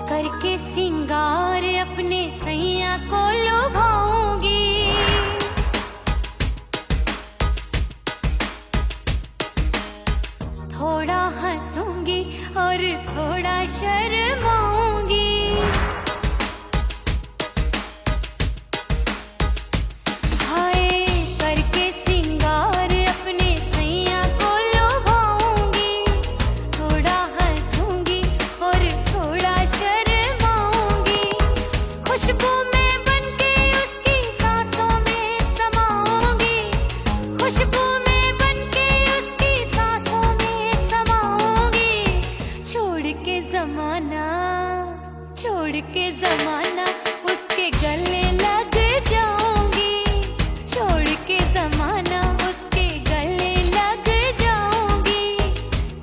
करके सिंगार अपने सैया को लुभाऊंगी, थोड़ा हंसूंगी और थोड़ा शर्माऊंगी। हाय करके सिंगार अपने सैया को लुभाऊंगी, थोड़ा हंसूंगी और थोड़ा शर्माऊंगी। खुशबू में बनके उसकी सांसों में समाऊंगी, खुशबू में बनके उसकी सांसों में समाऊंगी। छोड़ के जमाना उसके गले लग जाऊंगी, छोड़ के जमाना उसके गले लग जाऊंगी।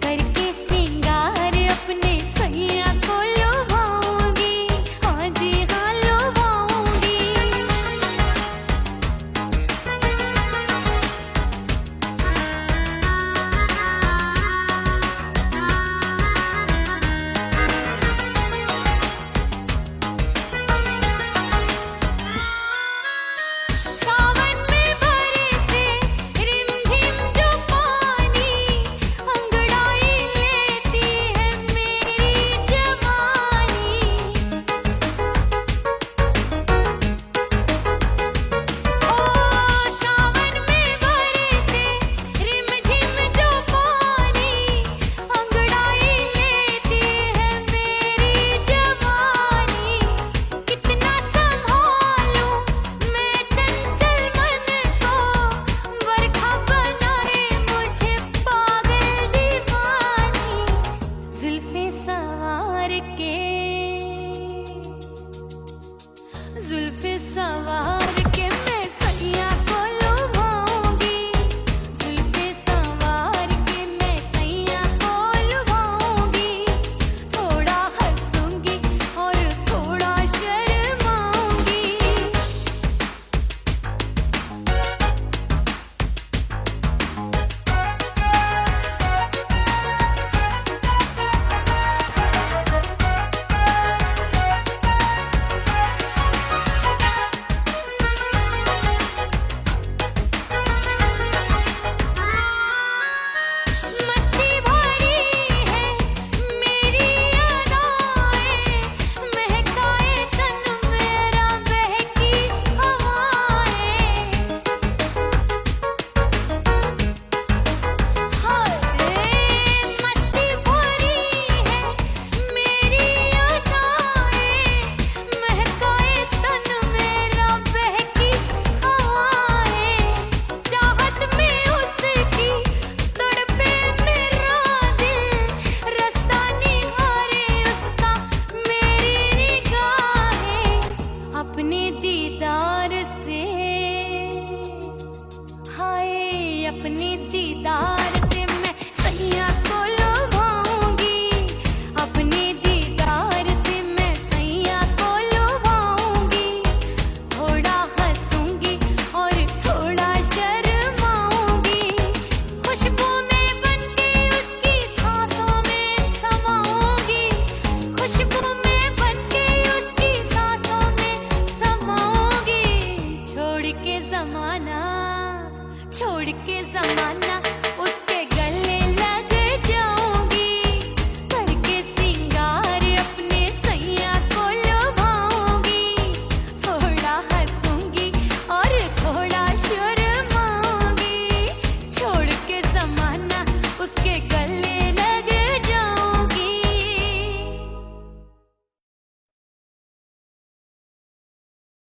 करके सिंगार अपने सैया को लुभाऊंगी, हाँ जी हाँ लुभाऊंगी। सावन में बरसे रिमझिम जो पानी, अंगड़ाई लेती है मेरी जवानी। ओ सावन में बरसे रिमझिम जो पानी, अंगड़ाई लेती है मेरी जवानी। कितना संभालूं मैं चंचल मन को, बरखा बनाए मुझे पागल दीवानी। जुल्फे सवार के मैं सैया को लुभाऊंगी, जुल्फे सवार के मैं सैया को लुभाऊंगी। थोड़ा हंसूंगी और थोड़ा शर्माऊंगी। मस्ती भरी है मेरी अदाएं, महकाए तन मेरा बहकी हवाएं। हाय मस्ती भरी है मेरी अदाएं, महकाए तन मेरा बहकी हवाएं। चाहत में उसकी तड़पे मेरा दिल, रास्ता निहारे उसका मेरी निगाहें। अपने दीदार से हाय अपने दीदार से मैं सैया को लुभाऊंगी, अपने दीदार से मैं सैया को लुभाऊंगी। थोड़ा हंसूंगी और थोड़ा शर्माऊंगी। खुशबू में बनके उसकी सांसों में समाऊंगी, खुशबू में बनके उसकी सांसों में समाऊंगी। छोड़ के जमाना उसके गले लग जाऊंगी, करके सिंगार अपने सैया को लुभाऊंगी। थोड़ा हंसूंगी और थोड़ा शर्माऊंगी। छोड़ के जमाना उसके गले लग जाऊंगी।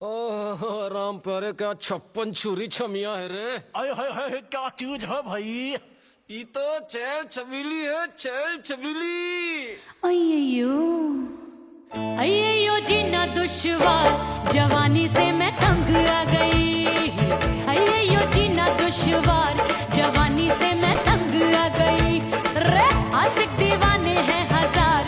ओह राम प्यारे, क्या 56 छुरी छमिया है रे। हाय हाय हाय क्या चीज है भाई। ये तो चैल छबीली है, चैल छबीली। अय्यो जीना दुश्वार, जवानी से मैं तंग आ गई। अय्यो जीना दुश्वार, जवानी से मैं तंग आ गई। रे आशिक दीवाने हैं हजार,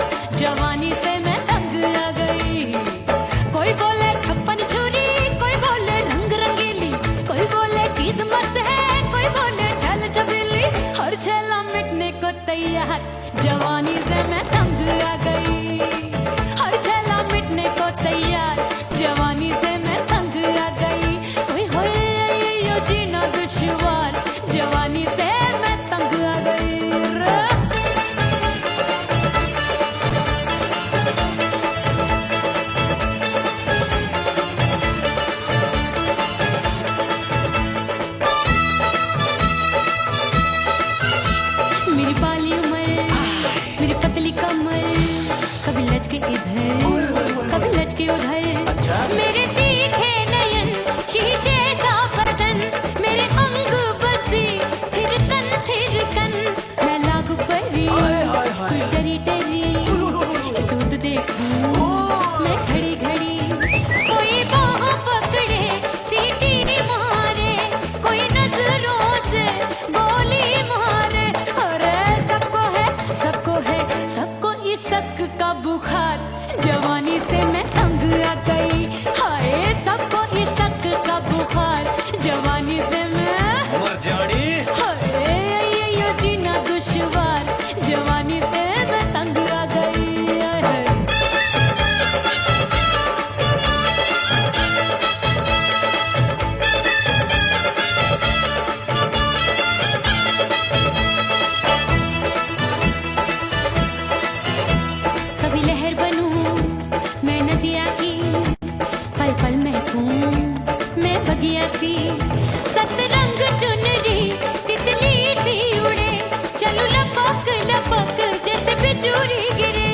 यार जवानी से मैं तंग आ गई, हर झेला मिटने को तैयार जवानी से मैं तंग आ गई। ओए होए यो जीना दुश्वार जवानी से मैं तंग आ गई रे। मेरी बाली उम्र, मेरी पतली कमर, कभी लचके इधर कभी लचके उधर, मेरे तीखे नयन शीशे का बदन, मेरे अंग बसी थिरकन मैं लागू परी कोई डरी डरी दूध देखूं मैं घड़ी घड़ी, कोई बाह पकड़े सीटी मारे, कोई नजरों से गोली मारे। अरे सबको इसक का बुखार जवानी से मैं तंग आ गई। हाय सबको इसक का बुखार जवानी से मैं मर जानी। हाय ये जीना दुश्वार जवानी से मैं तंग आ गई। हाय। कभी लहर बनूं मैं नदिया की, पल पल महकूं मैं बगिया सी, सतरंग चुनरी तितली सी उड़े, चलूं लपक लपक जैसे बिजुरी गिरे।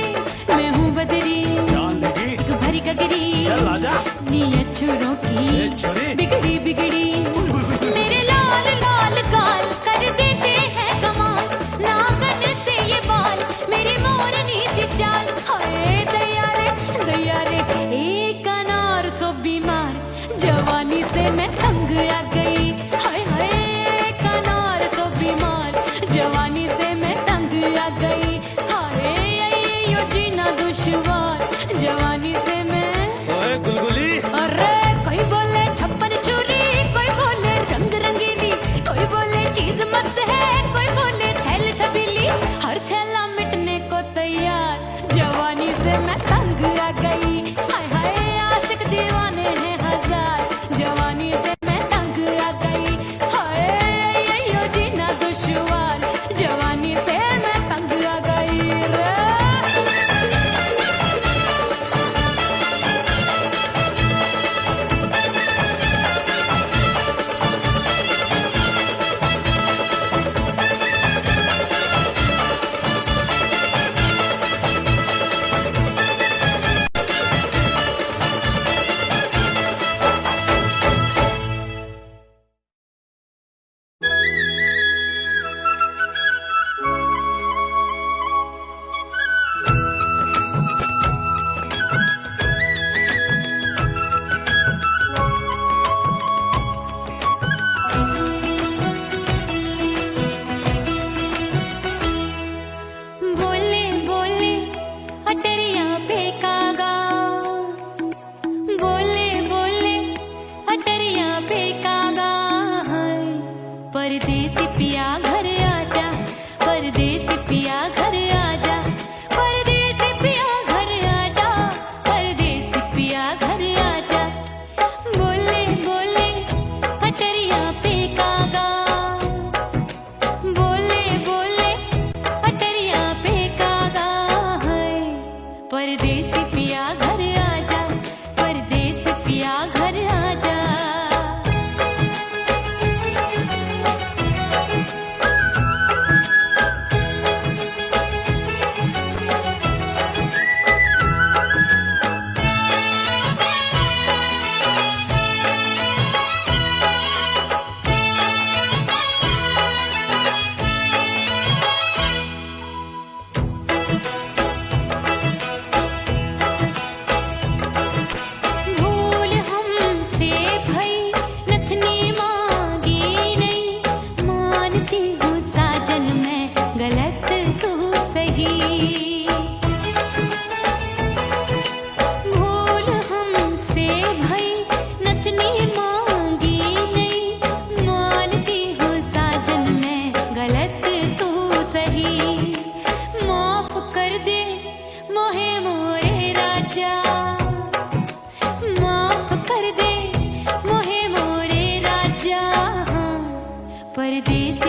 मैं हूँ बदरी जान लगी भरी गगरी, चल आजा नीयत छुरों ए की छोरी बिगड़ी बिगड़ी, मेरे लाल लाल गाल कर देते हैं कमाल, नागन से ये बाल मेरी मोरनी सी चाल। हाय दया रे एक अनार सो बीमार जवानी से मैं तंग आ गई। हाय हाय एक अनार सो बीमार जवानी से मैं तंग आ गई। हाय यो जीना दुश्वार जवानी से मैं। ओए गुलगुली, अरे कोई बोले 56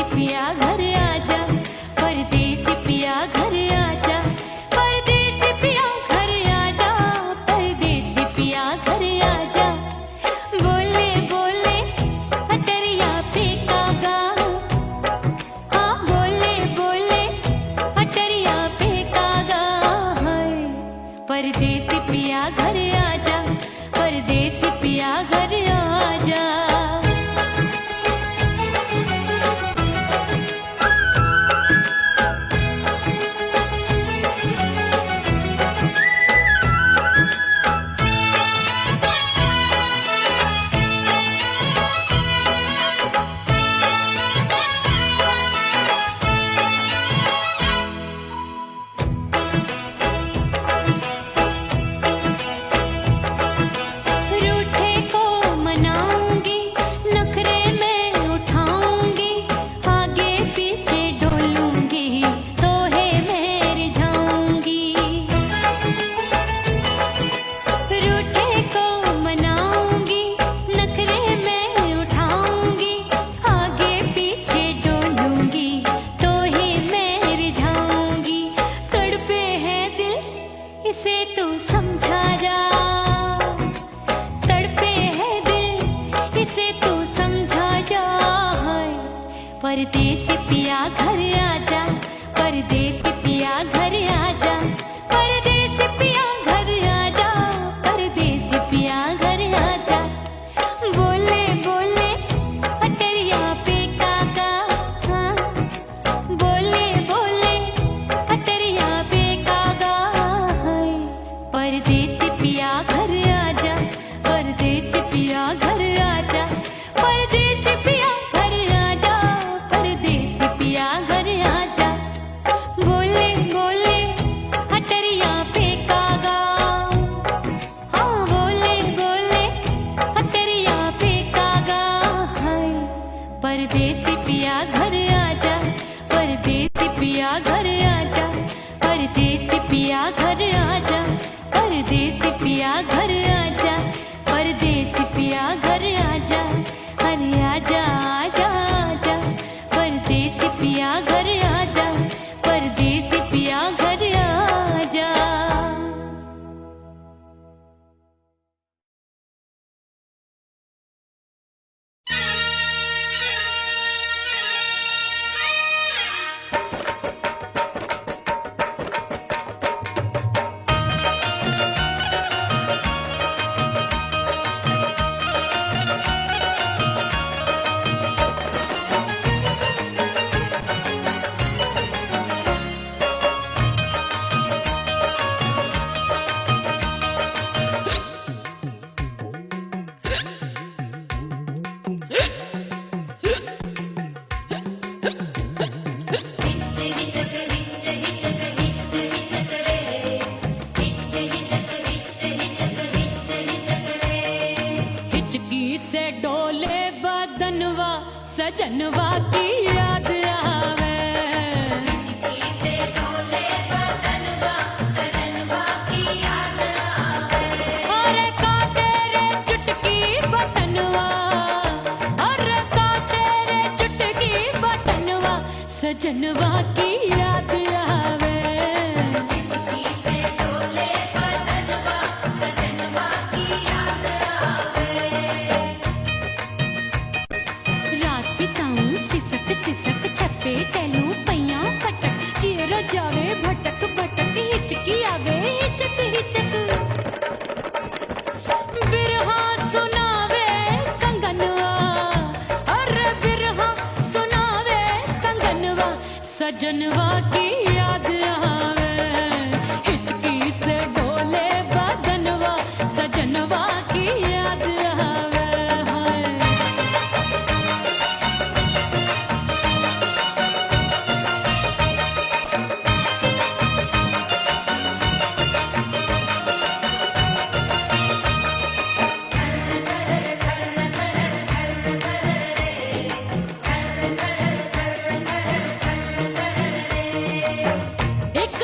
परदेसी पिया घर आजा, परदेसी पिया घर आजा, परदेसी पिया घर आजा, परदेसी पिया घर आजा। बोले बोले अटरिया पे कागा, हाँ बोले बोले अटरिया पे कागा है। परदेसी पिया घर आजा, परदेसी पिया घर आजा। रूठे को मनाऊंगी, नखरे में उठाऊंगी, आगे पीछे डोलूंगी, तो है मैं रिझाऊंगी। रूठे को मनाऊंगी, नखरे में उठाऊंगी, आगे पीछे डोलूंगी, तो है मैं रिझाऊंगी। तड़पे है दिल इसे तू समझा जा, तड़पे है दिल इसे तू समझा जा। परदेसी पिया घर आजा, परदेसी पिया घर आजा, परदेसी पिया घर आजा, परदेसी पिया घर आजा। बोले बोले अटरिया पे कागा, हाँ बोले बोले अटरिया पे कागा है। परदेसी पिया घर आजा, परदेसी पिया घर आजा, परदेसी पिया घर आजा, परदेसी पिया घर आजा। बोले बोले अटरिया पे कागा, हाँ बोले बोले अटरिया पे कागा है। परदेसी पिया घर आजा, परदेसी पिया घर आजा, परदेसी पिया घर आजा, परदेसी पिया घर आजा, परदेसी पिया घर आजा। अरे आजा आजा आजा, परदेसी पिया घर आजा, परदेसी पिया घर आजा। हिचकी से डोले बदनवा, सजनवा की याद आवे। हिचकी से डोले बदनवा, सजनवा की याद आवे। अरे काटे रे चुटकी बटनवा, अरे काटे रे चुटकी बटनवा, सजनवा की याद आवे। हिचकी से डोले बदनवा, सजनवा की याद आवे। रात बिताऊं सिसक सिसक, छप्पे टहलूं पैया फटक, चेहरा जावे भटक भटक, हिचकी आवे हिचक हिचक। बिरहा सुनावे कंगनवा, अरे बिरहा सुनावे कंगनवा, सजनवा की याद आवे। हिचकी से डोले बदनवा, सजनवा की याद आवे। हाय एक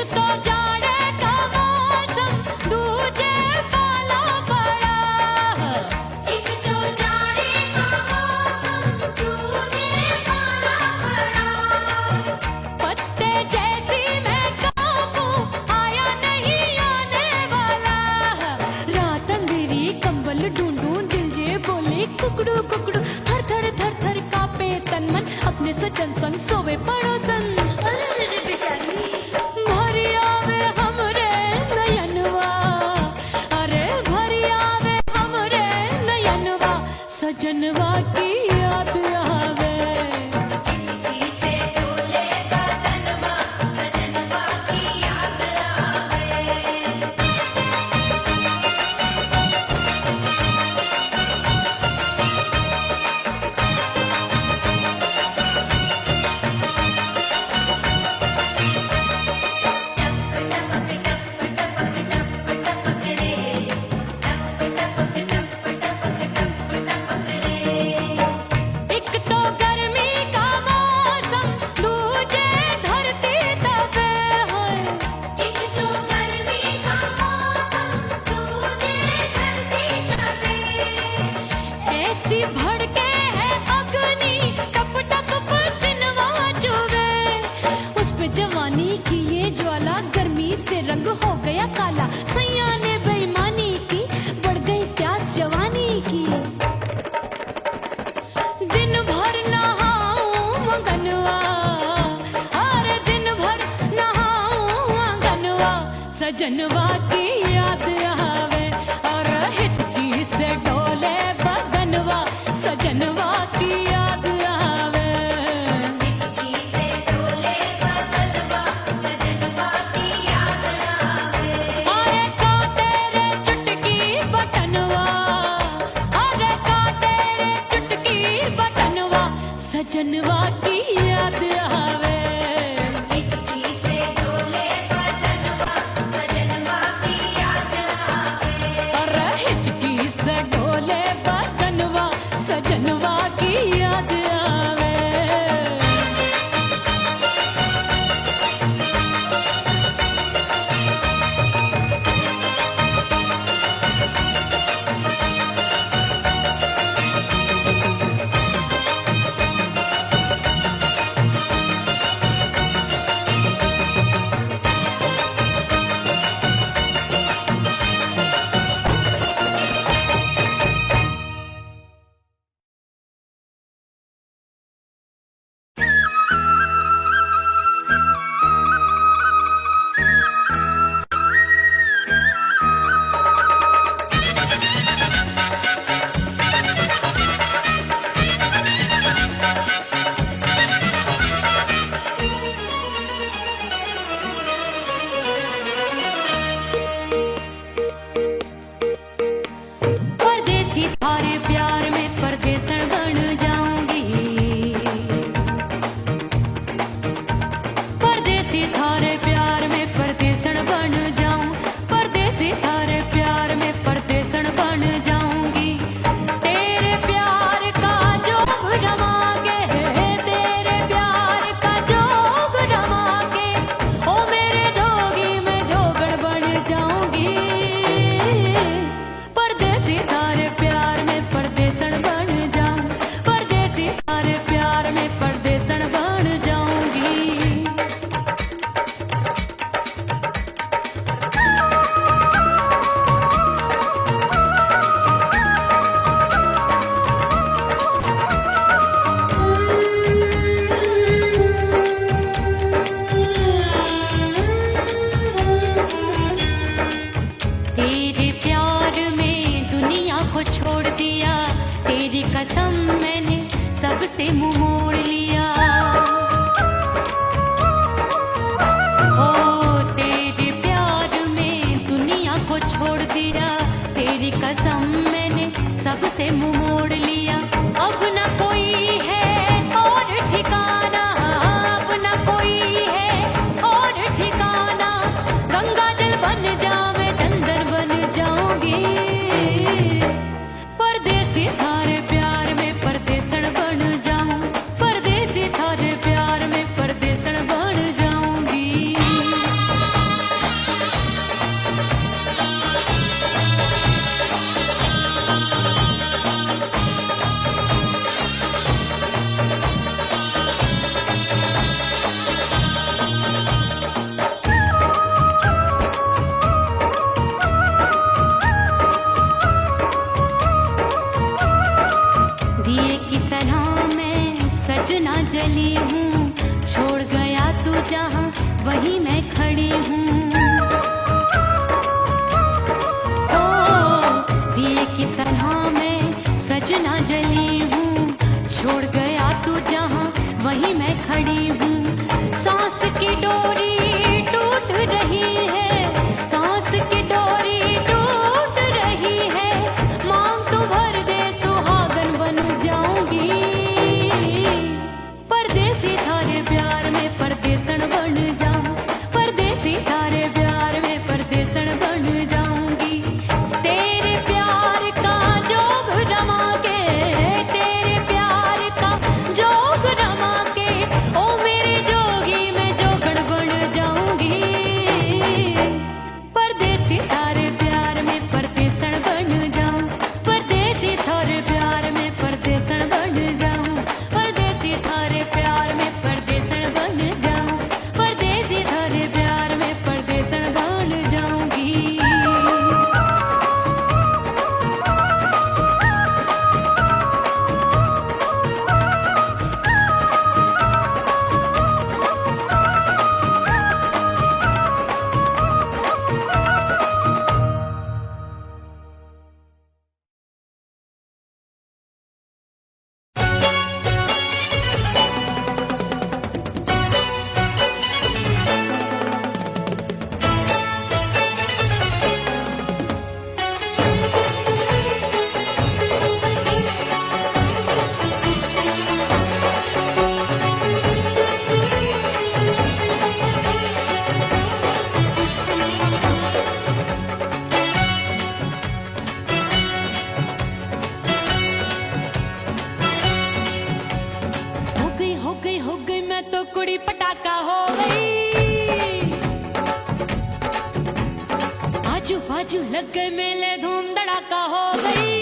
होवे पड़ोसन अरे बेचारी भरी आवे हमरे नयनवा, अरे भरी आवे हमरे नयनवा, सजनवा की याद आवे। हिचकी से डोले बदनवा सजनवा की याद आवे। एक तो गर्मी का मौसम, दूजे धरती दबे है। एक तो गर्मी का मौसम दूजे धरती तपे। ऐसी भड़के है अग्नि, टप टप पसीनवा चुभे। उस पे जवानी की ये ज्वाला, गर्मी से रंग हो गया काला। सैया ने बेईमानी की, बढ़ गई प्यास जवानी की। दिन भर नहाऊं मगनवा, अरे दिन भर नहाऊं आंगनवा, सजनवा की याद आवे। और हिचकी से डोले बदनवा, सजनवा की याद आवे। हिचकी से डोले बदनवा सजनवा की याद आवे। अरे का तेरे चुटकी बटनवा, अरे का तेरे चुटकी बटनवा, सजनवा की याद आवे। हिचकी से डोले बदनवा सजनवा जहाँ वहीं मैं खड़ी हूँ। ओ दिए की तरह मैं सजना जली हूँ, छोड़ गया तू जहाँ वहीं मैं खड़ी हूँ। सांस की डोरी टूट रही है, सांस की डोरी टूट रही है, मांग तू भर दे सुहागन बन जाऊंगी। परदेसी थारे प्यार में परदेसन बन जाऊं, परदेसी थारे प्यार में परदेसन बन जाऊंगी। तेरे प्यार का जोग रमा के, तेरे प्यार का जोग रमा के, ओ मेरे जोगी मैं जोगण बन जाऊंगी। परदेसी थारे प्यार में परदेसन बन जाऊं, परदेसी थारे प्यार में परदेसन बन जाऊं, परदेसी थारे प्यार में परदेसन बन जाऊं, परदेसी थारे प्यार में परदेसन बन जाऊंगी। हो गई मैं तो कुड़ी पटाखा हो गई। आजू बाजू लग गए मेले धूम धड़ाका हो गई।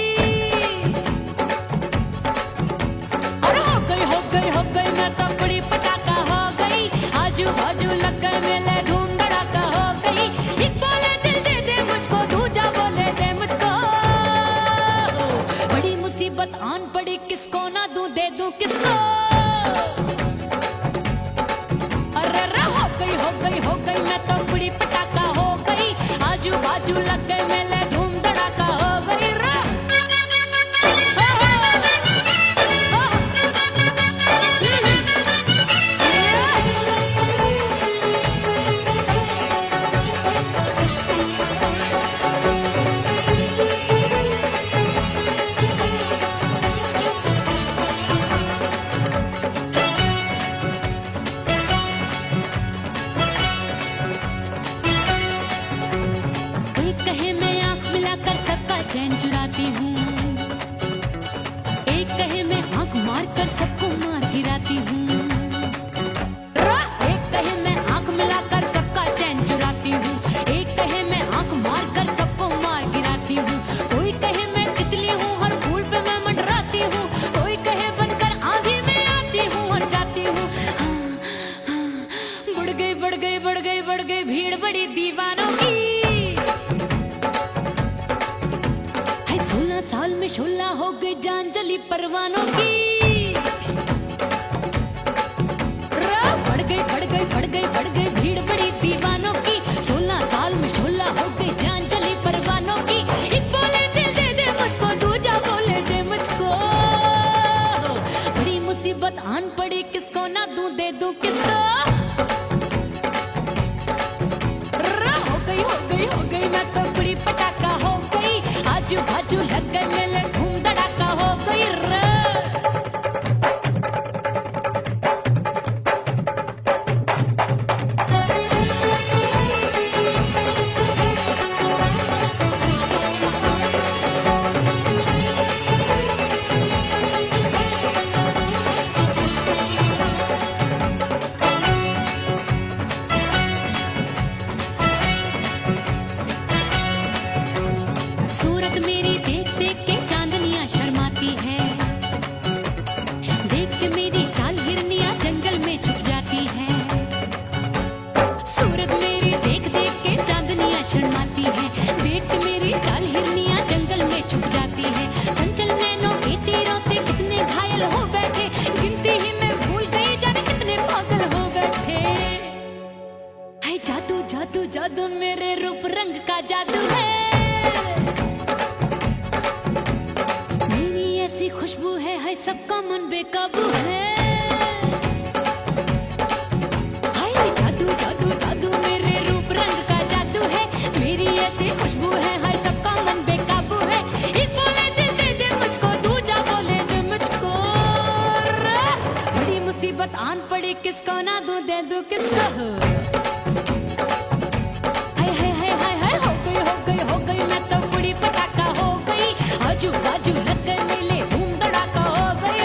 अरे हो गई मैं तो कुड़ी पटाखा हो गई। आजू बाजू लग गए मेले धूम धड़ाका हो गई। एक बोले दिल दे दे मुझको, दूजा बोले दे मुझको। बड़ी मुसीबत आन पड़ी, किसको ना दूं दे दूं किसको। हो गई मैं तो कुड़ी पटाखा हो गई। आजू बाजू लग गए मेले धूम धड़ाका हो गई रा। चैन चुराती हूँ, एक कहे मैं आंख मार कर सबको मार गिराती हूँ। एक कहे मैं आंख मिलाकर सबका चैन चुराती हूँ, एक कहे मैं आंख मार कर सबको मार गिराती हूँ। कोई कहे मैं तितली हूँ, हर फूल पे मैं मंडराती हूँ। कोई कहे बनकर आंधी में आती हूँ और जाती हूँ। बढ़ गई भीड़ बड़ी दीवानों की। 16 साल में शोला हो गई जान जली परवानों की। बढ़ गई भीड़ बड़ी दीवानों की। 16 साल में शोला हो गई जान जली परवानों की। एक बोले दिल दे दे मुझको, दूजा बोले दे मुझको। बड़ी मुसीबत आन पड़ी, किसको ना दूं दे दूं किसको। हो गई मैं तो कुड़ी पटाखा हो गई। आजू बाजू लग गए मेले धूम धड़ाका हो गई रे। जादू मेरे रूप रंग का जादू है। मेरी ऐसी खुशबू है सबका मन बेकाबू है। हाय जादू जादू जादू मेरे रूप रंग का जादू है। मेरी ऐसी खुशबू है सबका मन बेकाबू है। एक बोले दिल दे दे मुझको, दूजा बोले दे मुझको। बड़ी मुसीबत आन पड़ी, किसको ना दूं दे दूं किसको। हाय हाय हाय हाय हाय हो गई मैं तो बड़ी पटाखा हो गई। आजू बाजू लग गए मेले, धूम धड़ाका हो गई।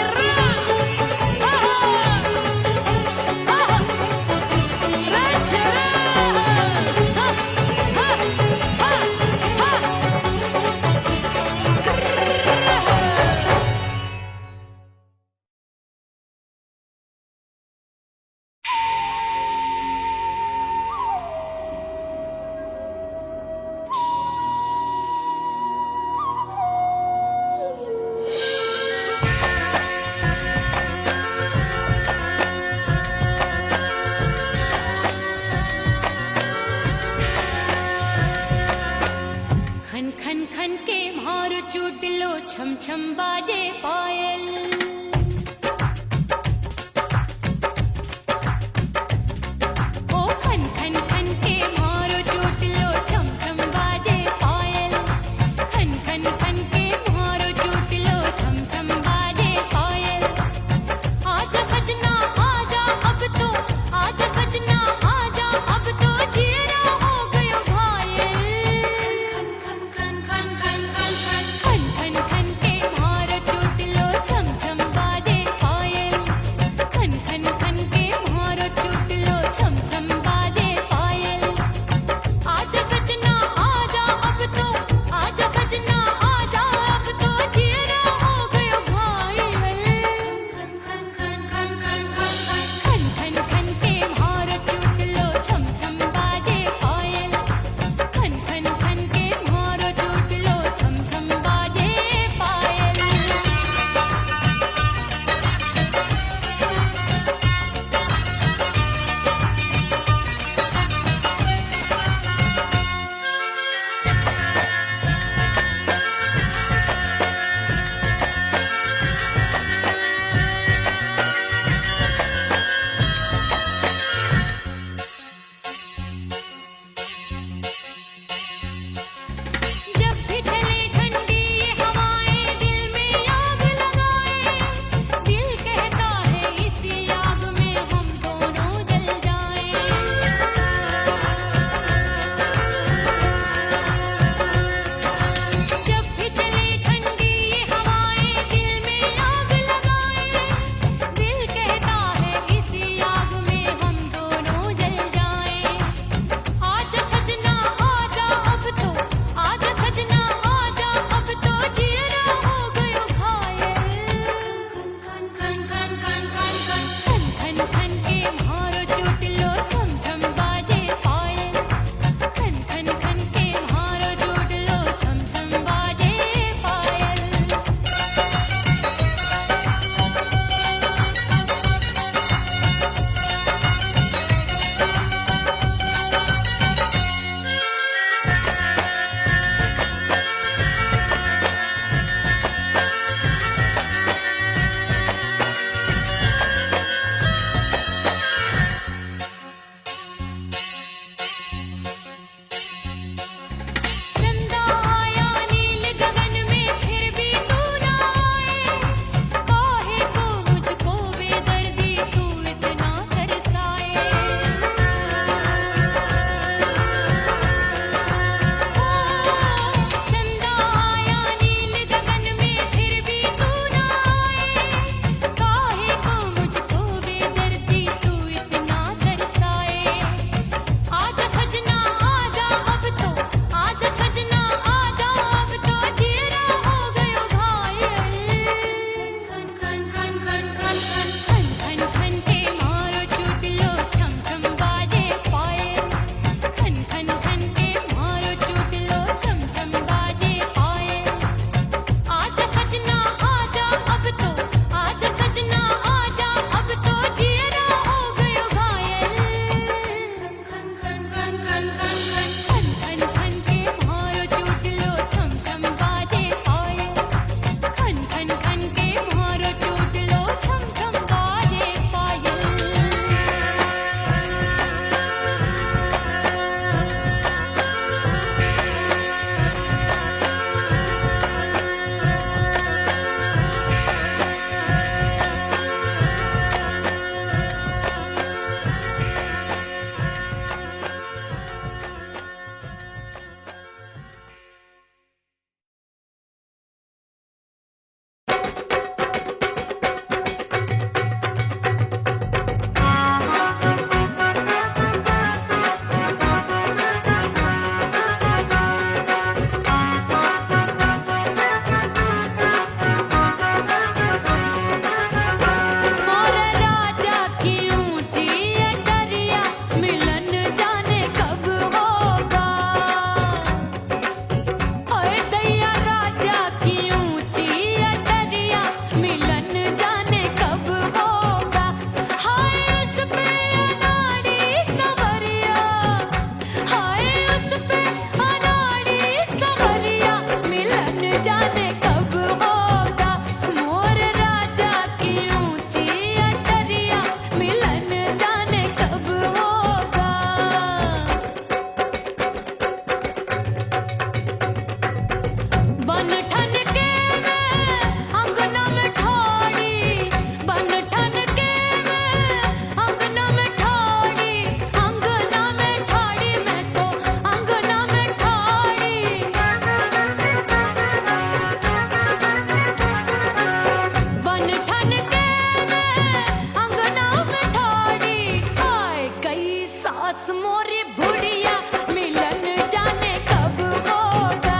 सास मोरी बुढ़िया मिलन जाने कब होगा।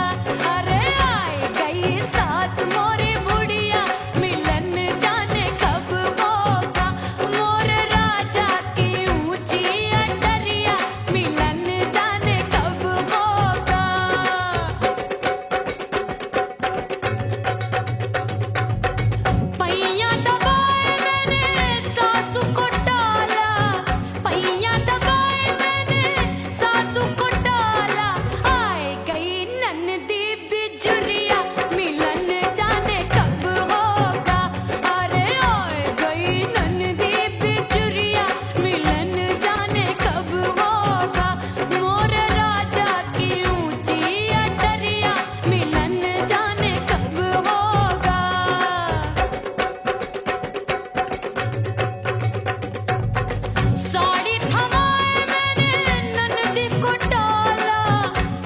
अरे आए गई सास मोरी बुढ़िया मिलन जाने कब होगा। मोर राजा की ऊंची अटरिया मिलन जाने कब होगा। पैया दबाए मैंने सासू को टाला, पैया दबाए मैंने सासू को टाला। आए गई ननदी बिजुरिया मिलन जाने कब होगा। अरे आए गई ननदी बिजुरिया मिलन जाने कब होगा। मोर राजा की ऊंची अटरिया मिलन जाने कब होगा। साड़ी थमाए मैंने ननदी को डाला,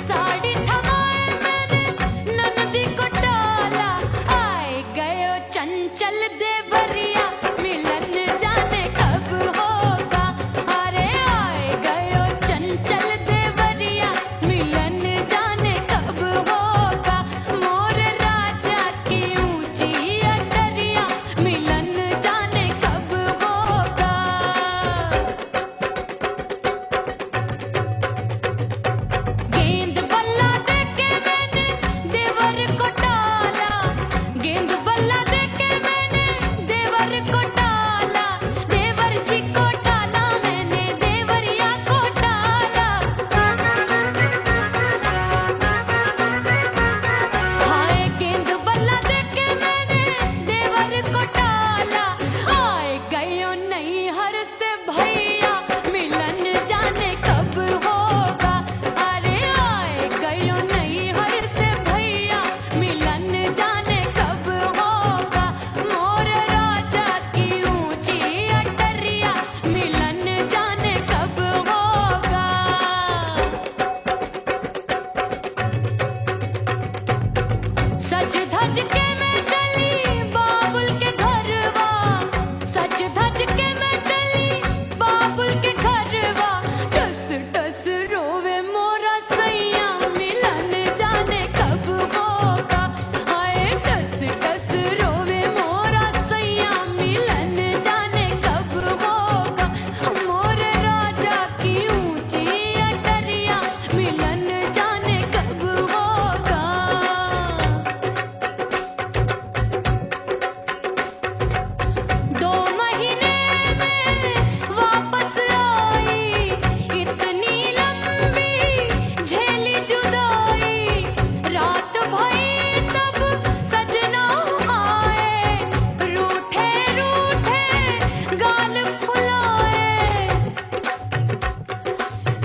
साड़ी थमाए मैंने ननदी को डाला। आए गयो चंचल देवरिया मिलन जाने कब होगा। अरे आए गयो चंचल देवरिया मिलन जाने कब होगा। मोर राजा की ऊंची अटरिया मिलन जाने कब होगा। गेंद बल्ला देके मैंने देवर को टाला, गेंद बल्ला देके मैंने देवर को टाला। देवर जी को टाला मैंने देवरिया को टाला। हाय गेंद बल्ला देके मैंने देवर को टाला। आए गयो नैहर से भैया मिलन जाने कब होगा। अरे आए गयो नैहर से भैया मिलन जाने कब होगा। मोर राजा की ऊंची अटरिया मिलन जाने कब होगा। सज धज के मैं चली बाबुल के घरवा, सज धज के मैं चली बाबुल के घरवा। टस टस रोवे मोरा सैया मिलन जाने कब होगा। हाय टस टस रोवे मोरा सैया मिलन जाने कब होगा। मोर राजा की ऊंची अटरिया मिलन जाने कब होगा। दो महीने में वापस आई, इतनी लंबी झेली जुदाई। रात भई तब सजना आए, रूठे रूठे गाल फुलाए।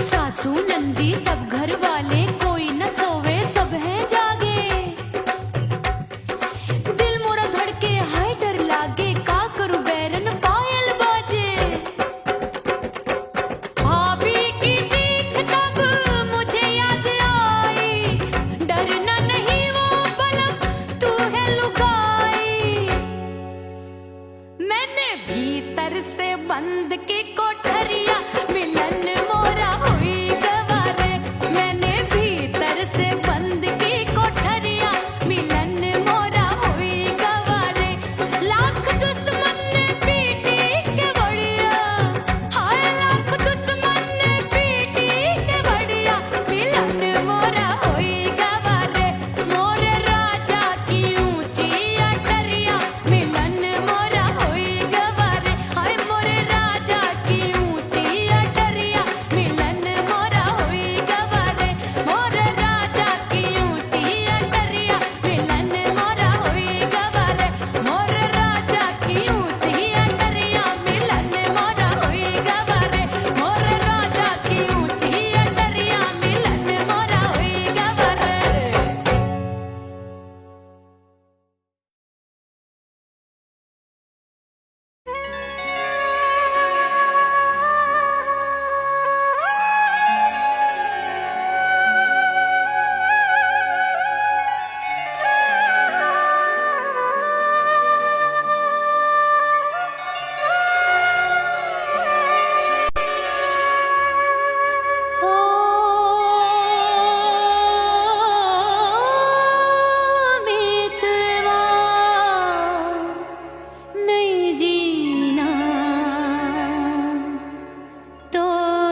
सासू नंदी सब घर वाले कोई न सोवे सब हैं जागे। दिल मोरा धड़के हाय डर लागे का करूं बैरन पायल बाजे। भाभी की सीख तब मुझे याद आई, डरना नहीं वो बलम तू है लुगाई। मैंने भीतर से बंद की कोठरिया मिलन मोरा हुई गवारे। मैंने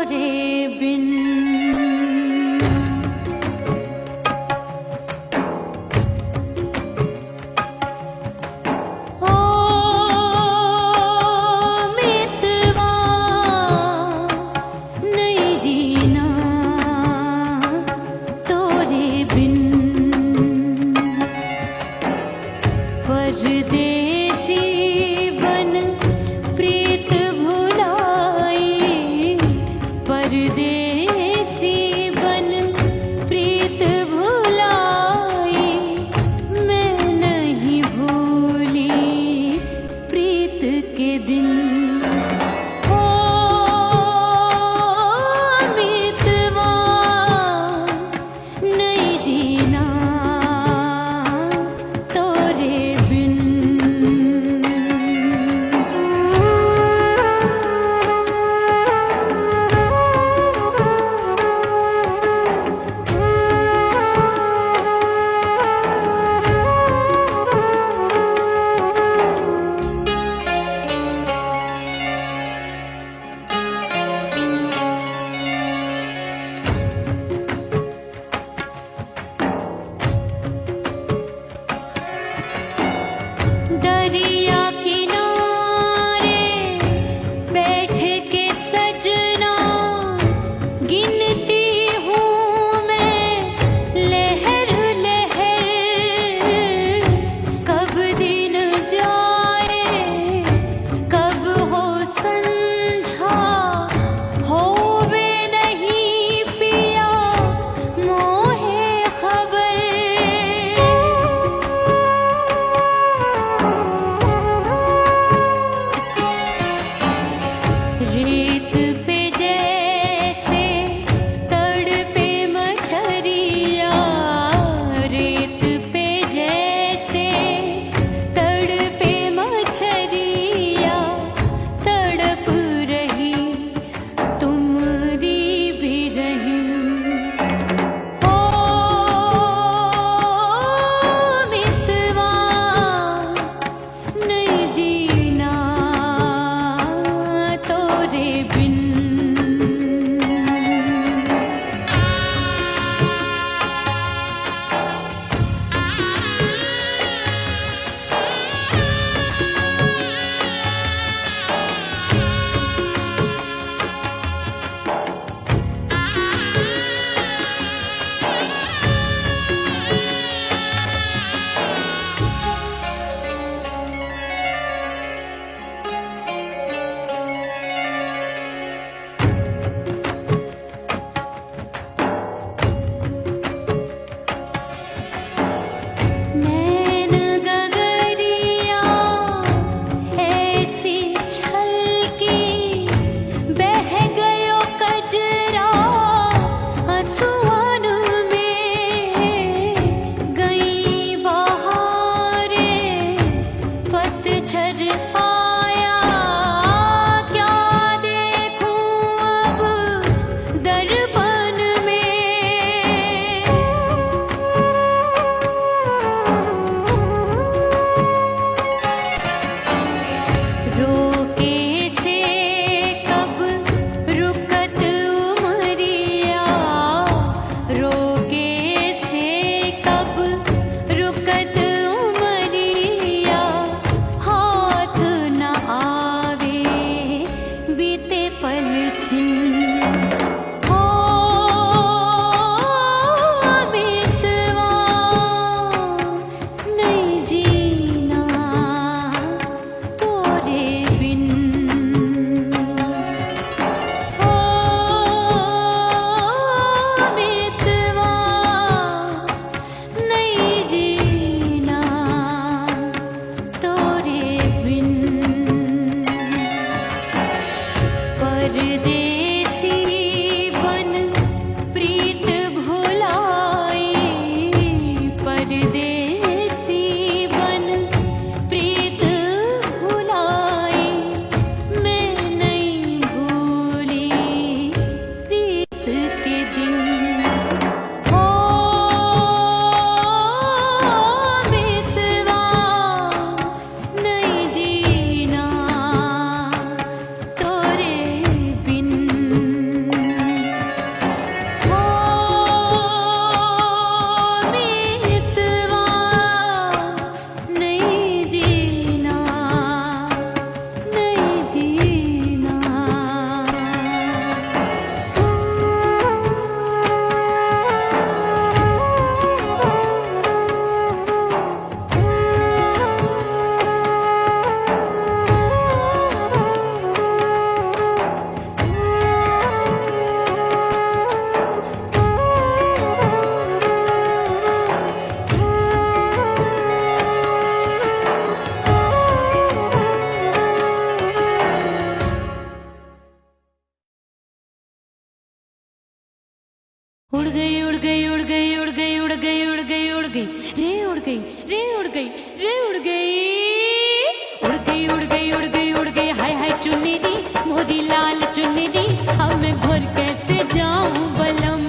तोरे बिन। ओ मितवा नहीं जीना तोरे बिन। परदेसी बन प्रीत भुलाई, परदेसी उड़ गई उड़ गई उड़ गई उड़ गई उड़ गई उड़ गई उड़ गई रे उड़ गई रे उड़ गई रे उड़ गई उड़ गई उड़ गई उड़ गई उड़ गई हाय हाय चुन्नी दी मोदी लाल चुन्नी दी अब मैं घर कैसे जाऊं बलम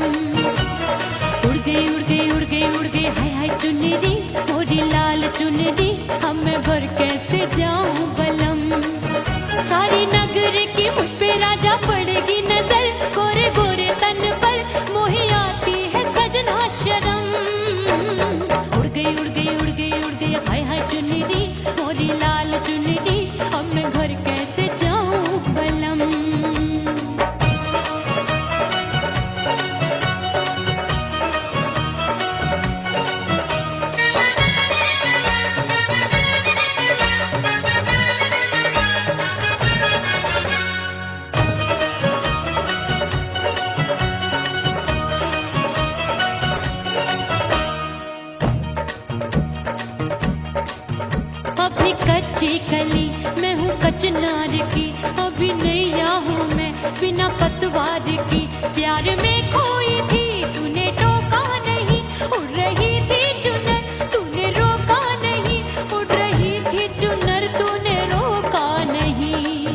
उड़ गई उड़ गई उड़ गई उड़ गई हाय हाय चुन्नी दी मोदी लाल चुन्नी दी अब मैं घर कैसे जाऊं बलम सारी नगर की मुझ पे राजा पड़ेगी नजर गोरे गोरे तन पर मोही आती है सजना शर्म उड़ गई उड़ गई उड़ गई उड़ गई हाय हाय चुन्नी दी मोरी लाल चुन्नी दी अब मैं घर कैसे जाऊं बलम अभी कच्ची कली मैं हूँ कचनार की अभी नैया हूँ मैं बिना पतवार की प्यार में खोई थी तूने टोका नहीं उड़ रही थी चुनर तूने रोका नहीं उड़ रही थी चुनर तूने रोका नहीं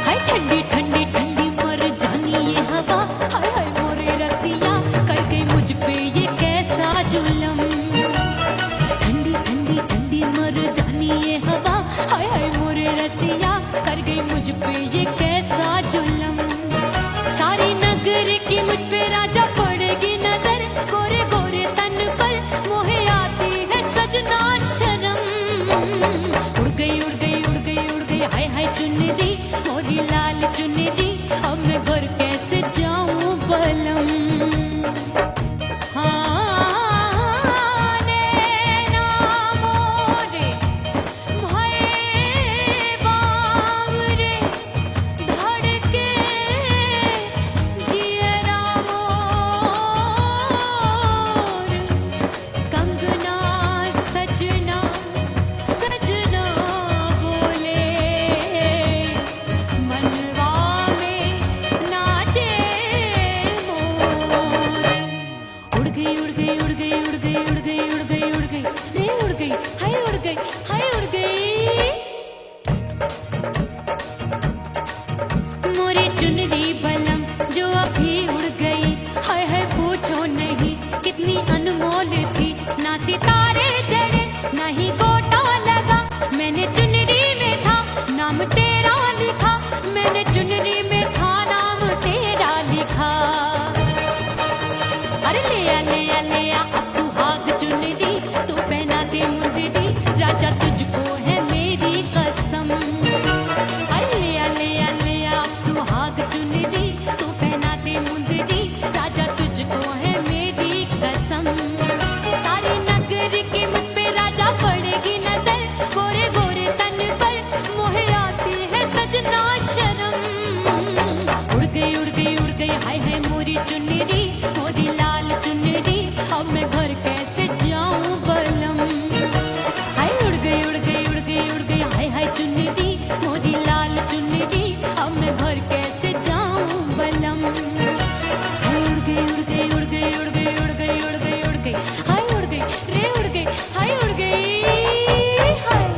हाय ठंडी ठंडी ठंडी मर जानी ये हवा हाय हाय मोरे रसिया कर गई मुझ पे ये कैसा जुलम ठंडी ठंडी ठंडी मर जानी ये हवा हाय हाय मोरे रसिया कर गई मुझ पे ये कैसा जुलम सारी नगर की मुझ पे राजा पड़ेगी नजर गोरे गोरे तन पर मोहे आती है सजना शर्म उड़ गई उड़ गई उड़ गई उड़ गई हाय हाय चुन्नी दी मोरी लाल चुन्नी दी अब मैं घर कैसे जाऊं बलम ना सितारे जड़े नहीं गोटा लगा मैंने चुनरी में था नाम तेरा लिखा मैंने चुनरी में था नाम तेरा लिखा अरे ले आ अब सुहाग चुनरी तू पहना दे मुंदरी राजा तुझको है मेरी कसम अरे ले आ अब सुहाग चुनरी तू पहना दे मुंदरी राजा तुझको है मेरी कसम सारी नगर की मुझ पे राजा पड़ेगी नजर गोरे गोरे तन पर मोहे आती है सजना शर्म उड़ गई उड़ गई उड़ गई हाय हाय मोरी चुन्नी मोरी लाल चुन्नी अब मैं घर कैसे जाऊं बलम हाय उड़ गई उड़ गई उड़ गई उड़ गई हाय हाय चुन्नी मोरी लाल चुन्नी अब मैं घर कैसे जाऊं बलम हाय उड़ गई उड़ गई उड़ गई उड़ गई उड़ गई उड़ गई उड़ गई हाय उड़ गई रे उड़ गई हाय उड़ गई हाय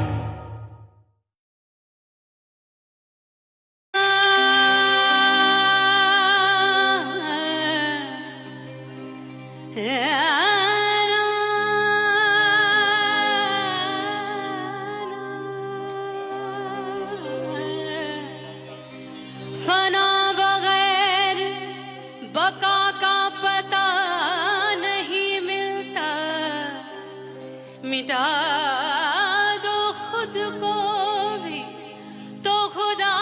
फना बगैर बका का पता नहीं मिलता मिटा दो खुद को भी तो खुदा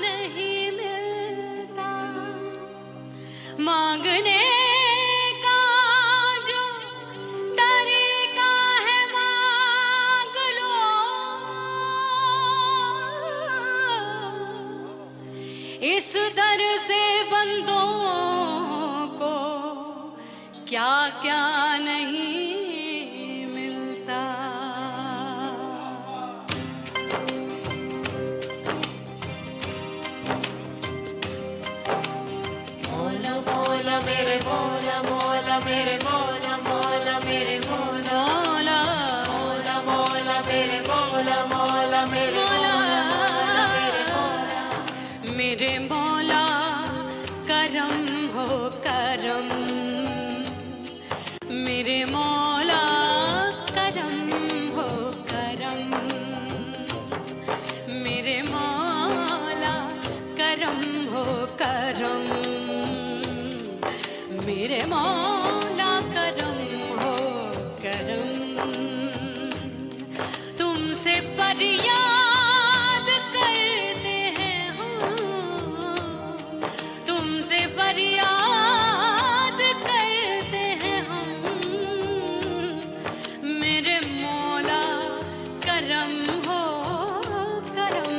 नहीं मिलता मांगने का जो तरीका है मांग लो इस दर से बंदों को क्या क्या नहीं मिलता बोलो बोलो मौला मेरे मौला मौला मेरे मौला मौला मेरे मौला मौला मौला मेरे मौला मौला मेरे मौला मौला मेरे मौला मेरे मौला करम हो करम, मेरे मौला करम हो करम, मेरे मौला करम हो करम, मेरे मौला करम हो करम। तुमसे फरियाद करते हैं हम, तुमसे फरियाद करते हैं हम, मेरे मौला करम हो करम,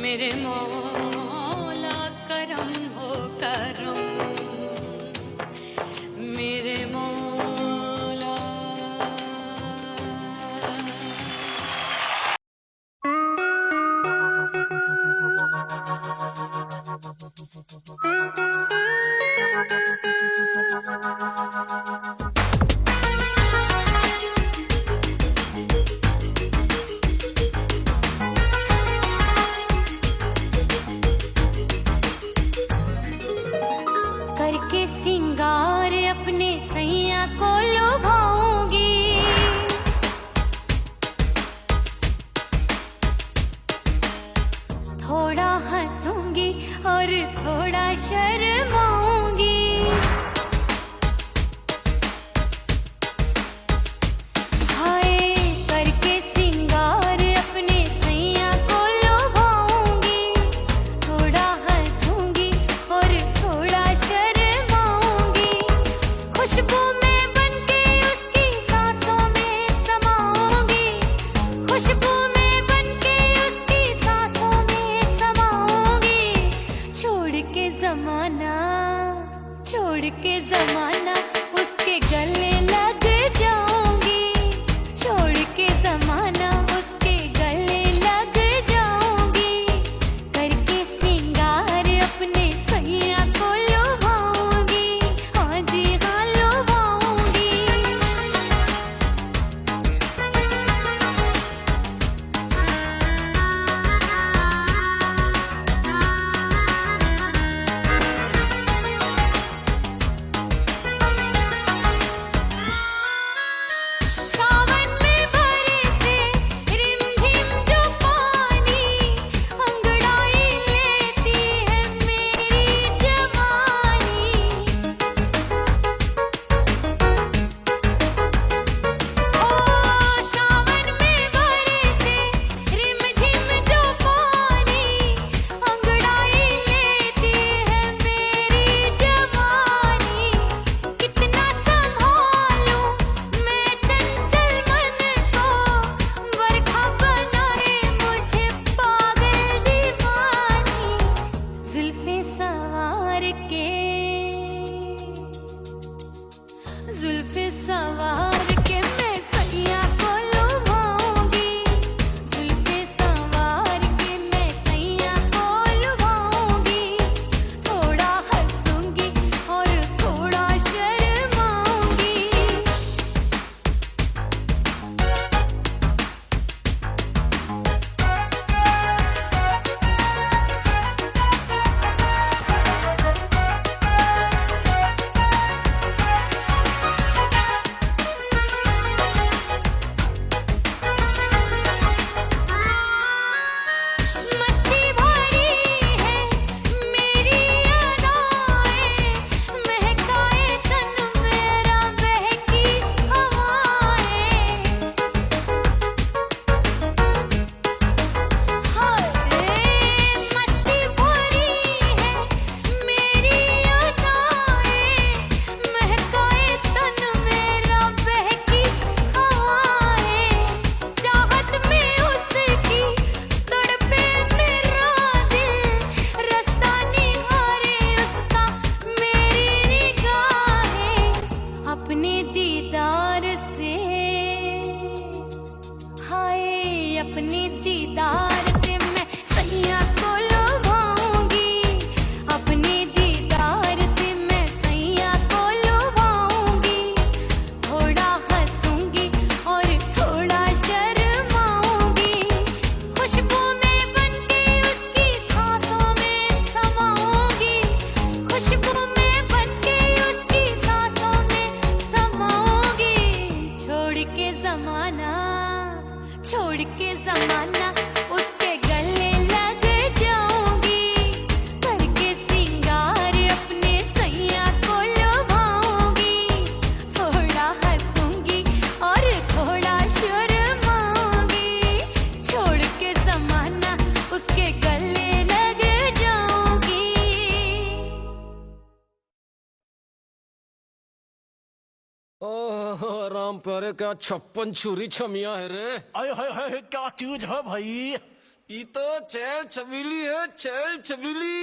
मेरे मौला करम हो करम, मेरे मौला। करके सिंगार अपने सैया को लुभाऊंगी, थोड़ा हंसूंगी और थोड़ा शर्माऊंगी, हाय करके सिंगार अपने सैया को लुभाऊंगी, थोड़ा हंसूंगी और थोड़ा शर्माऊंगी, खुशबू में बनके उसकी सांसों में समाऊंगी, खुशबू में बनके उसकी सांसों में समाऊंगी, छोड़ के जमाना उसके गले लग जाऊंगी, छोड़ के जमाना उसके गले लग जाऊंगी, करके सिंगार अपने सैया को लुभाऊंगी, हाँ जी हाँ लुभाऊंगी। ओह राम प्यारे क्या 56 छुरी छमिया है रे। आय हाय हाय क्या चीज है भाई। ये तो चैल छबीली है, चैल छबीली।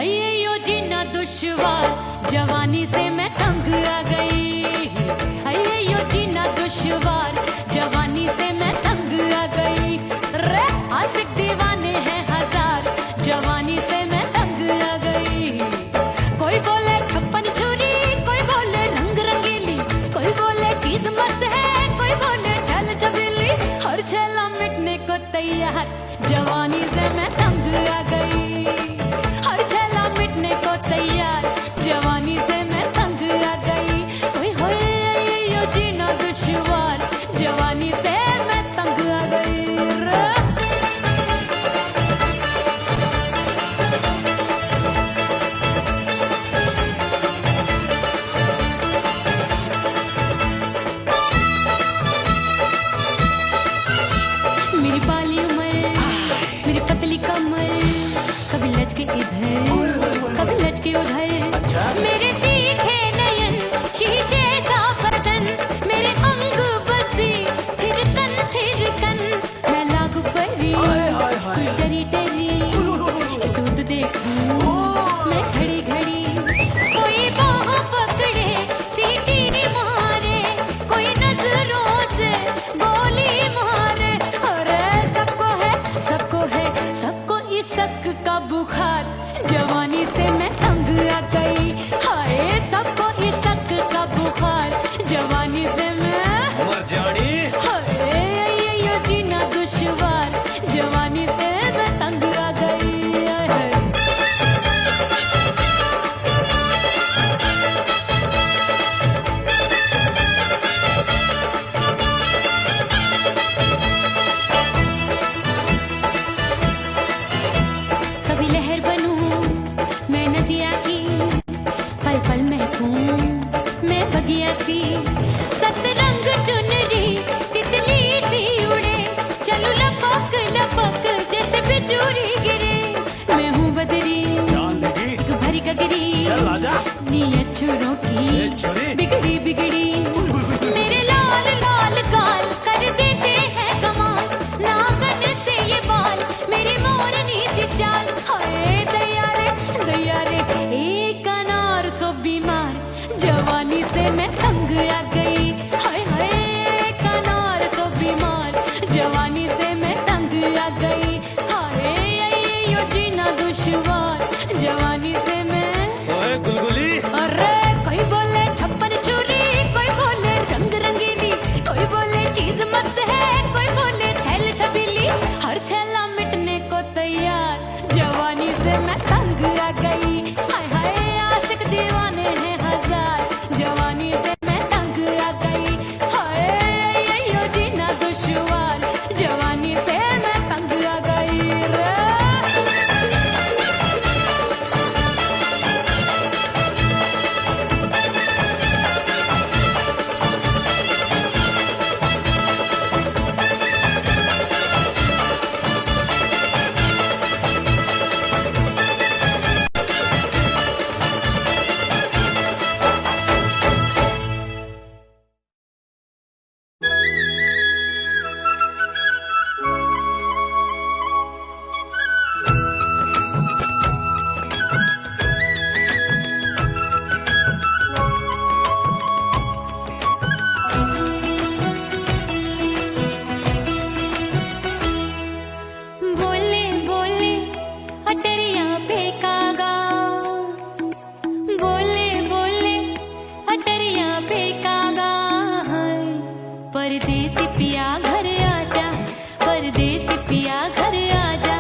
अय्यो जीना दुश्वार जवानी से मैं तंग आ गई। अय्यो जीना दुश्वार जवानी से मैं तंग आ गई। रे आशिक दीवाने हैं हजार जवानी से मैं तंग आ गई। कोई बोले 56 छुरी, कोई बोले रंग रंगीली, कोई बोले चीज मस्त है, कोई बोले छल छबीली। हर छेला मिटने को तैयार जवानी से मैं तंग आ गई। हर छेला मिटने को तैयार जवानी से मैं तंग आ गई। ओए होए यो जीना दुश्वार जवानी से मैं तंग आ गई। मेरी बाली उम्र, मेरी पतली कमर, कभी लचके इधर कभी लचके उधर। मेरे तीखे नयन शीशे का बदन, मेरे अंग बसी थिरकन मैं लागू परी डरी डरी। दूध देखूं मैं घड़ी घड़ी, कोई बाह पकड़े सीटी मारे, कोई नजरों से गोली मारे। अरे सबको इस शक का बुखार जवानी से मैं तंग आ गई। हाय सबको इस शक का बुखार जवानी से मैं मर जानी। हाय ये जीना दुश्वार जवानी से मैं तंग आ गई। कभी लहर बनूं मैं नदिया की, पल पल महकूं मैं बगिया सी। सतरंग चुनरी तितली सी उड़े, चलूं लपक लपक जैसे बिजुरी गिरे। मैं हूँ बदरी भरी गगरी, नीयत छुरों की बिगड़ी बिगड़ी। मेरे लाल लाल गाल कर देते हैं कमाल, नागन से ये बाल मेरी मोरनी सी चाल। हाय दैया रे एक अनार सो बीमार जवानी से मैं तंग आ गई। हाय हाय एक अनार सो बीमार जवानी से मैं तंग आ गई। हाय यो जीना दुश्वार जवानी से मैं। ओए गुलगुली। अरे कोई बोले 56 छुरी, कोई बोले रंग रंगीली, कोई बोले चीज मस्त है, कोई बोले छल छबीली। हर छेला मिटने को तैयार जवानी से मैं तंग आ गई। हाय हाय आशिक दीवाने हैं हजार जवानी से मैं तंग आ गई। हाय यो जीना दुश्वार जवानी से मैं तंग आ गई रे। बोले बोले अटरिया फेंकागा, बोले बोले अटरिया फेंकागा। परदेसी पिया घर आजा, परदेसी पिया घर आजा,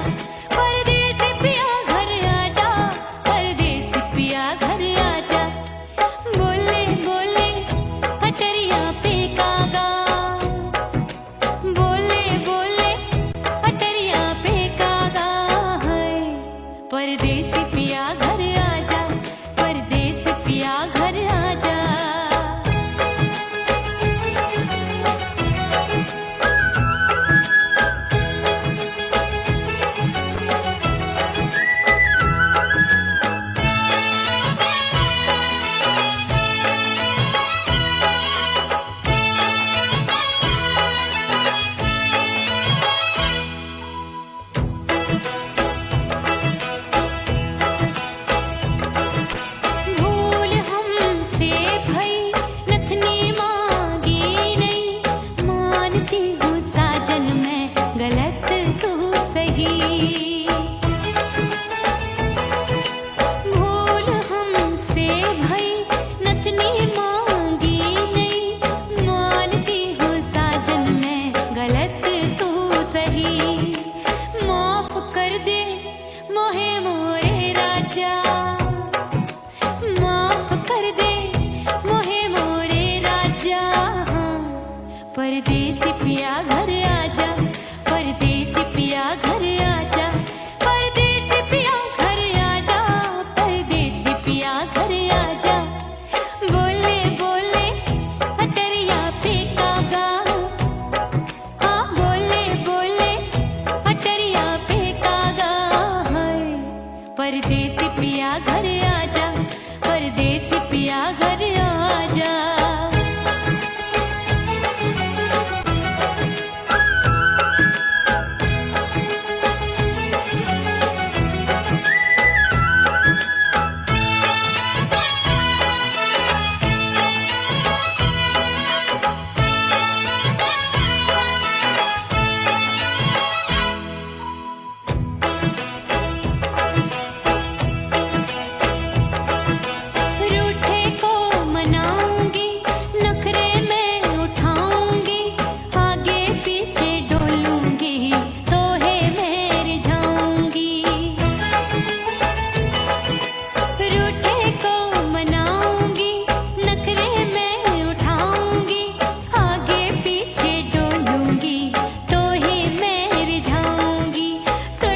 परदेसी पिया घर आजा, परदेसी पिया घर आजा। बोले बोले अटरिया फेंकागा, बोले बोले अटरिया फेंकागा।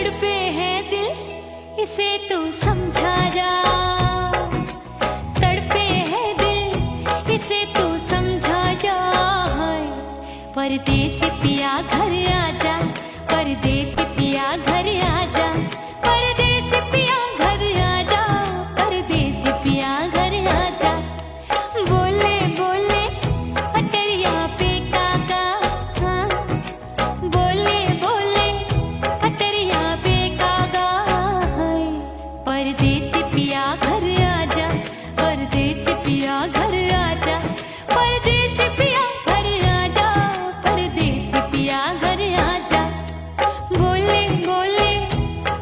तड़पे है दिल इसे तू समझा जा, तड़पे है दिल इसे तू समझा जा। हाय परदेसी पिया घर आजा, परदेसी पिया घर आजा, परदेसी पिया घर आजा, परदेसी पिया घर आजा। बोले बोले अटरिया पे काका, हाँ बोले बोले अटरिया पे काका। हाय परदेसी पिया घर आजा, परदेसी पिया घर आजा, परदेसी पिया घर आजा, परदेसी पिया घर आजा। बोले बोले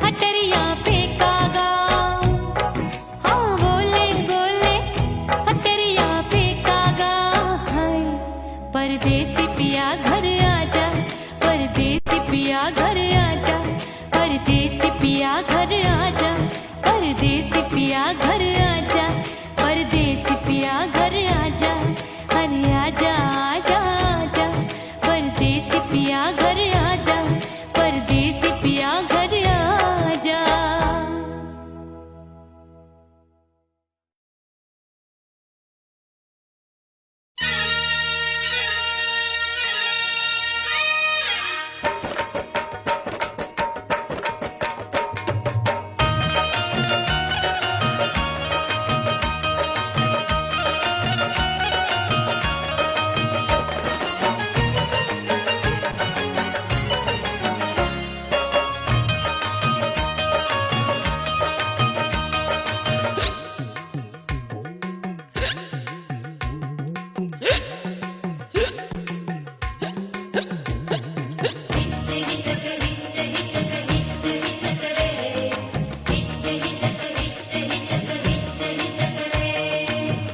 अटरिया पे कागा, हाँ बोले बोले अटरिया पे कागा। हाय परदेसी पिया घर आजा, परदेसी पिया घर आजा, परदेसी पिया घर आजा, परदेसी पिया घर आजा, परदेसी पिया घर आजा। अरे आजा आजा आजा, परदेसी पिया घर आजा, परदेसी पिया घर आजा।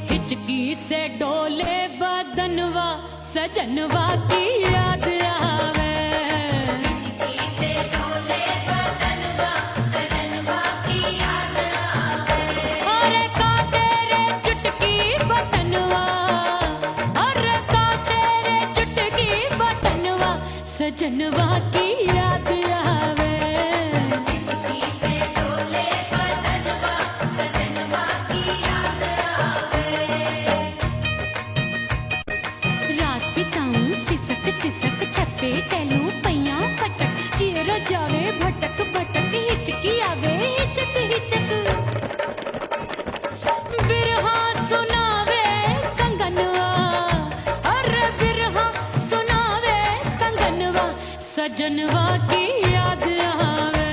हिचकी से डोले बदनवा सजनवा की याद आवे, हिचकी से डोले बदनवा सजनवा की याद आवे। अरे का तेरे चुटकी बटनवा, अरे का तेरे चुटकी बटनवा सजनवा की याद आवे। हिचकी से डोले बदनवा सजनवा की याद आवे। रात बिताऊं सिसक सिसक छत पे टहलूं पैया पटक, चेहरा जावे भटक भटक, हिचकी आवे हिचक हिचक। बिरहा सुनावे कंगनवा, अरे बिरहा सुनावे कंगनवा सजनवा की याद आवे।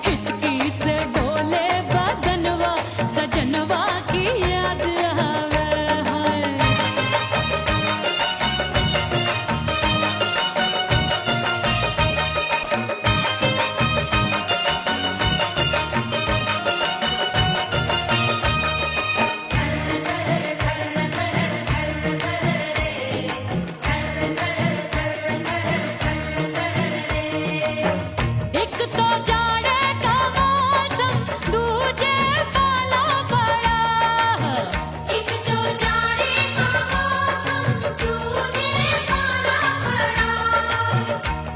हिचकी से डोले बदनवा सजनवा की याद आवे। हाय एक तो जाड़े का मौसम दूजे पाला पड़ा, एक तो जाड़े का मौसम दूजे पाला पड़ा।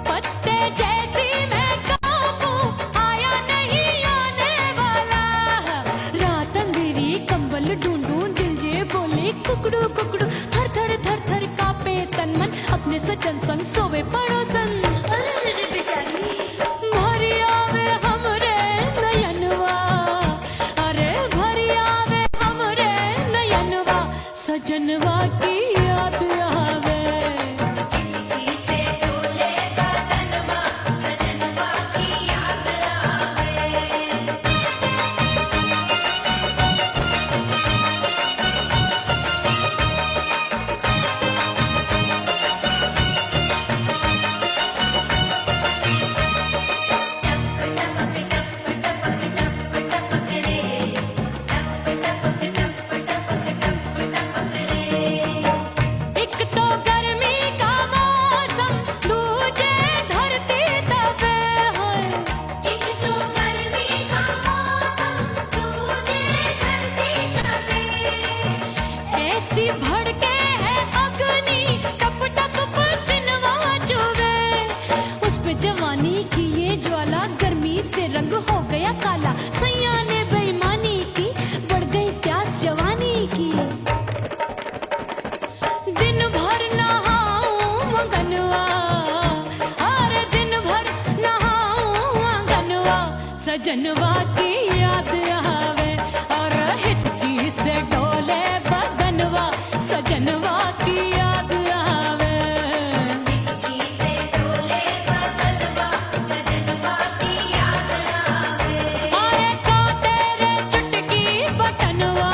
पत्ते जैसी मैं कांपूं आया नहीं आने वाला, रात अंधेरी कंबल ढूंढूं दिल ये बोले कुकड़ू कुकड़ू। थर थर थर थर कांपे तन मन अपने सजन संग सोवे पड़ोसन। भरी आवे हमरे नयनवा, अरे भरी आवे हमरे नयनवा सजनवा की याद आवे। हिचकी से डोले बदनवा सजनवा की याद आवे। से रंग हो गया काला, सैया ने बेईमानी की, बढ़ गई प्यास जवानी की। दिन भर नहाऊं मगनवा, अरे दिन भर नहाऊं मगनवा, सजनवा की याद आवे और हिचकी से डोले बदनवा, सजनवा की याद आवे। हिचकी से डोले बदनवा, सजनवा की याद आवे। अरे का तेरे चुटकी बटनवा,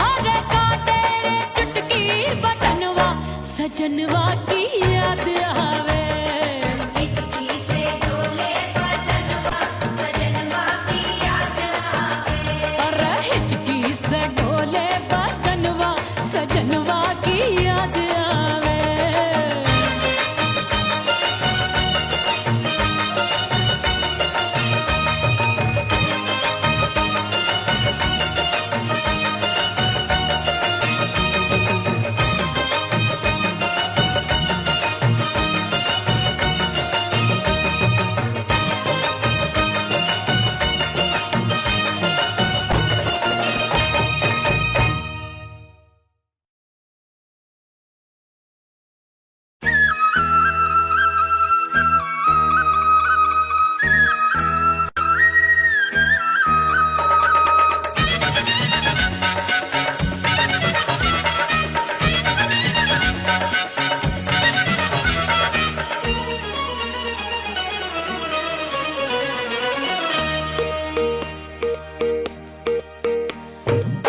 अरे का तेरे चुटकी बटनवा, सजनवा की याद आवे। हिचकी से डोले बदनवा, सजनवा की याद आवे। अरे हिचकी से डोले बदनवा, सजनवा की याद आवे।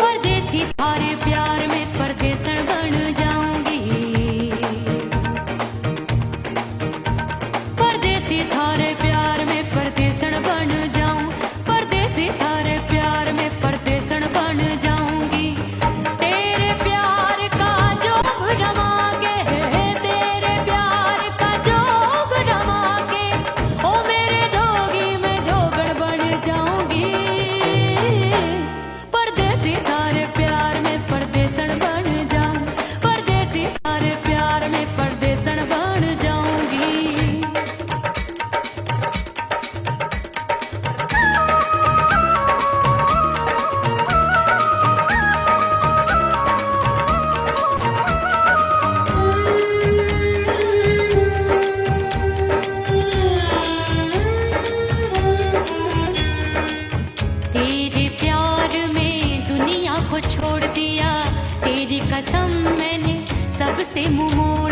परदेसी थारे प्यार में परदेसन बन जाऊंगी, परदेसी थारे प्यार में परदेसन बन जाऊं, परदेसी थारे प्यार में परदेसन बन जाऊंगी। तेरे प्यार का जोग जमा के, तेरे प्यार का जोग जमा के, ओ मेरे जोगी में जोगड़ बन जाऊंगी। परदेसी थारे प्यार में परदेसन बन जाऊं, परदेसी थारे प्यार में परदेसन बन जाऊंगी। तेरे प्यार में दुनिया को छोड़ दिया, तेरी कसम मैंने सबसे मुंह मोड़